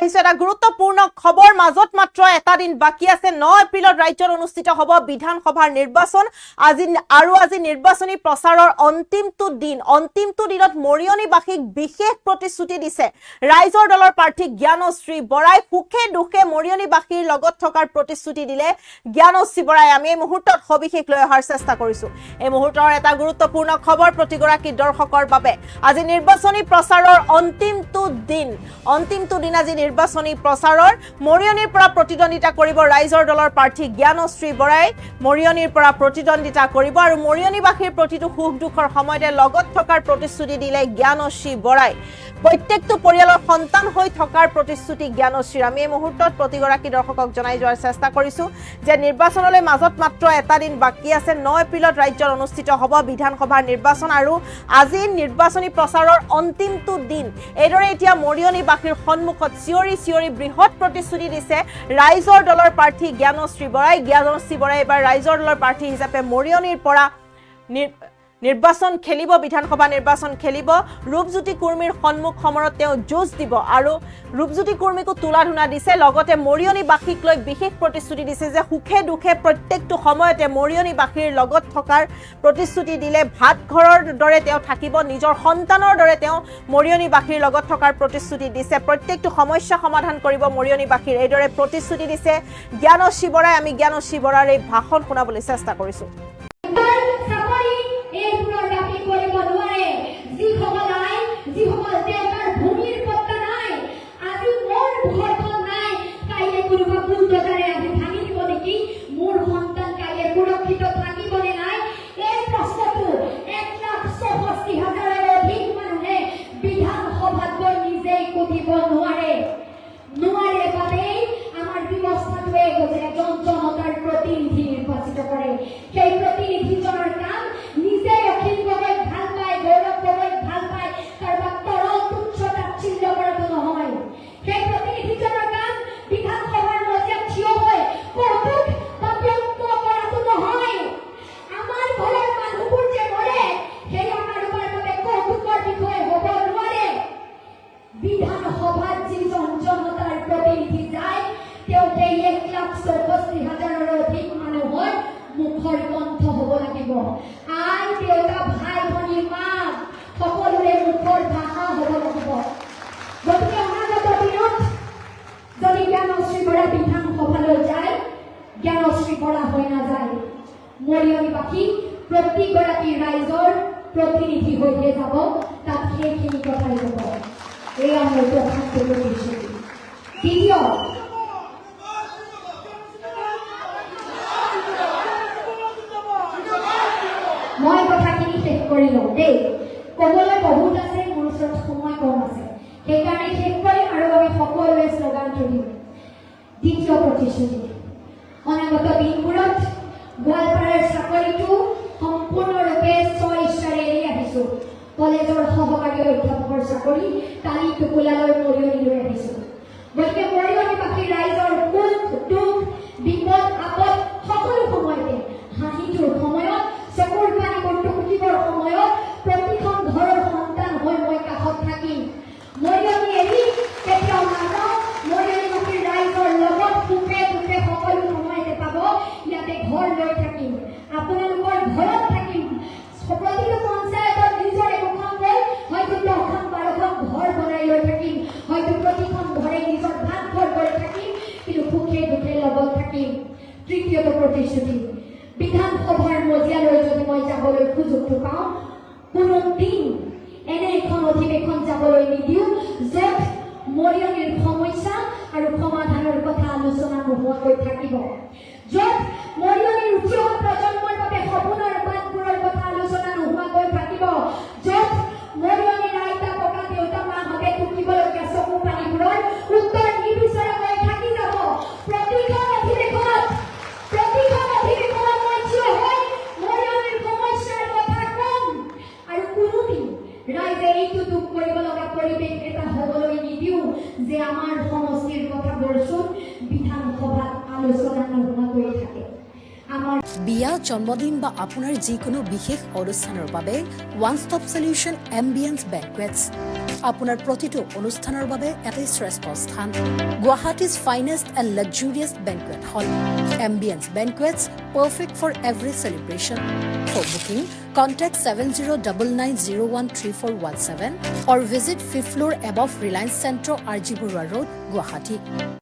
এটা গুৰুত্বপূৰ্ণ খবৰ মাজত মাত্ৰ এটা দিন বাকি আছে 9 এপ্ৰিলত ৰাজ্যত অনুষ্ঠিত হ'ব বিধানসভাৰ নিৰ্বাচন আজি নিৰ্বাচনী প্ৰচাৰৰ অন্তিমটো দিনত মৰিয়নিবাসীক বিশেষ প্ৰতিশ্ৰুতি দিছে ৰাইজৰ দলৰ প্ৰাৰ্থী জ্ঞানশ্ৰী বৰাই সুখে দুখে মৰিয়নিবাসীৰ লগত থকাৰ প্ৰতিশ্ৰুতি দিলে জ্ঞানশ্ৰী বৰাই আমি এই মুহূৰ্তত সবিশেষ লৈ অহাৰ চেষ্টা কৰিছো এই মুহূৰ্তৰ এটা গুৰুত্বপূৰ্ণ খবৰ প্ৰতিগৰাকী দৰ্শকৰ বাবে আজি নিৰ্বাচনী প্ৰচাৰৰ অন্তিমটো দিন আজি নিৰ্বাচনী প্ৰচাৰৰ মৰিয়নিৰ পৰা প্ৰতিদ্বন্দিতা কৰিব ৰাইজৰ দলৰ প্ৰাৰ্থী জ্ঞানশ্ৰী বৰাই মৰিয়নিৰ পৰা প্ৰতিদ্বন্দিতা কৰিব আৰু মৰিয়নিবাসীৰ প্ৰতিটো সুখ দুখৰ সময়তে লগত থকাৰ প্ৰতিশ্ৰুতি দিলে জ্ঞানশ্ৰী বৰাই প্ৰত্যেকটো পৰিয়ালৰ সন্তান হৈ থকাৰ প্ৰতিশ্ৰুতি জ্ঞানশ্ৰীৰ আমি এই মুহূৰ্তত প্ৰতিগৰাকী দৰ্শকক জনাই যোৱাৰ চেষ্টা কৰিছো যে নিৰ্বাচনলৈ মাজত মাত্ৰ এটা দিন বাকি আছে 9 এপ্ৰিলত ৰাজ্যত অনুষ্ঠিত হ'ব বিধানসভাৰ নিৰ্বাচন আৰু আজি নিৰ্বাচনী প্ৰচাৰৰ অন্তিমটো দিন এইদৰে এতিয়া মৰিয়নিবাসীৰ সন্মুখত চিঞৰি বৃহৎ প্ৰতিশ্ৰুতি দিছে ৰাইজৰ দলৰ প্ৰাৰ্থী জ্ঞানশ্ৰী বৰাই এবাৰ ৰাইজৰ দলৰ প্ৰাৰ্থী হিচাপে মৰিয়নিৰ পৰা নিৰ্বাচন খেলিব বিধানসভা নিৰ্বাচন খেলিব ৰূপজ্যোতি কুৰ্মীৰ সন্মুখ সমৰত তেওঁ যুঁজ দিব আৰু ৰূপজ্যোতি কুৰ্মীকো তুলাধুনা দিছে লগতে মৰিয়নিবাসীক লৈ বিশেষ প্ৰতিশ্ৰুতি দিছে যে সুখে দুখে প্ৰত্যেকটো সময়তে মৰিয়নিবাসীৰ লগত থকাৰ প্ৰতিশ্ৰুতি দিলে ভাত ঘৰৰ দৰে তেওঁ থাকিব নিজৰ সন্তানৰ দৰে তেওঁ মৰিয়নিবাসীৰ লগত থকাৰ প্ৰতিশ্ৰুতি দিছে প্ৰত্যেকটো সমস্যা সমাধান কৰিব মৰিয়নিবাসীৰ এইদৰে প্ৰতিশ্ৰুতি দিছে জ্ঞানশ্ৰী বৰাই আমি জ্ঞানশ্ৰী বৰাৰ এই ভাষণ শুনাবলৈ চেষ্টা কৰিছো মৰিয়নিবাসী প্ৰতিগৰাকী ৰাইজৰ প্ৰতিনিধি হৈয়ে যাব তাত সেইখিনি কথাই হ'ব এয়া মোৰ প্ৰধান প্ৰতিশ্ৰুতি দ্বিতীয় মই কথাখিনি শেষ কৰি লওঁ দেই ক'বলৈ বহুত আছে মোৰ ওচৰত সময় কম আছে সেইকাৰণে শেষ কৰিম আৰু আমি সকলোৱে শ্লোগানটো দিম দ্বিতীয় প্ৰতিশ্ৰুতি অনাগত দিনবোৰত গোৱালপাৰাৰ চাকৰিটো সম্পূৰ্ণৰূপে স্বইচ্ছাৰে এৰি আহিছোঁ কলেজৰ সহকাৰী অধ্যাপকৰ চাকৰি কালি টোপোলালৈ মৰিয়নি লৈ আহিছোঁ গতিকে মৰিয়নিবাসী ৰাইজৰ সুখ দুখ বিপদ আপদ সকলো সময়তে হাঁহিটোৰ সময়ত চকুৰ পানীবোৰ টুকিবৰ সময়ত প্ৰতিখন ঘৰৰ সন্তান হৈ মই কাষত থাকিম মৰিয়নি এৰি কেতিয়াও নাযাওঁ মৰিয়নিবাসীৰ ৰাইজৰ লগত সুখে দুখে সকলো সময়তে পাব ইয়াতে ঘৰ লৈ থাকিম আপোনালোকৰ ঘৰত থাকিম প্ৰতিটো পঞ্চায়তত নিজৰ একোখন লৈ হয়তো 10-12খন ঘৰ বনাই লৈ থাকিম হয়তো প্ৰতিখন ঘৰে নিজৰ ভাত ঘৰ কৰি থাকিম কিন্তু সুখে দুখে লগত থাকিম তৃতীয়টো প্ৰতিশ্ৰুতি বিধানসভাৰ মজিয়ালৈ যদি মই যাবলৈ সুযোগটো পাওঁ কোনো দিন এনে এখন অধিৱেশন যাবলৈ নিদিওঁ য'ত মৰিয়নিৰ সমস্যা আৰু সমাধানৰ কথা আলোচনা নোহোৱাকৈ থাকিব য'ত মৰিয়নিৰ উঠি অহা প্ৰজন্মৰ বাবে সপোনৰ বাটবোৰৰ কথা আলোচনা নোহোৱাকৈ থাকিব য'ত মৰিয়নিৰ আইতা ককা দেউতা মাহঁতে টুকিবলগীয়া চকু পানীবোৰৰ উত্তৰ নিবিচৰাকৈ থাকি যাব প্ৰতিখন অধিৱেশনত মই থিয় হৈ মৰিয়নিৰ সমস্যাৰ কথা কম আৰু কোনোদিন ৰাইজে এইটো দুখ কৰিব লগা পৰিৱেশ এটা হ'বলৈ নিদিওঁ যে আমাৰ সমষ্টিৰ কথাবোৰ চোন বিধানসভাত আলোচনা নোহোৱাকৈ থাকে বিয়া জন্মদিন বা আপোনাৰ যিকোনো বিশেষ অনুষ্ঠানৰ বাবে one stop solution Ambience banquets আপোনাৰ প্ৰতিটো অনুষ্ঠানৰ বাবে এটাই শ্ৰেষ্ঠ স্থান Guwahati's finest and luxurious banquet hall Ambience banquets perfect for every celebration. For booking, contact 7099013417 or visit 5th floor above Reliance Centro, RG Burwa Road, Guwahati.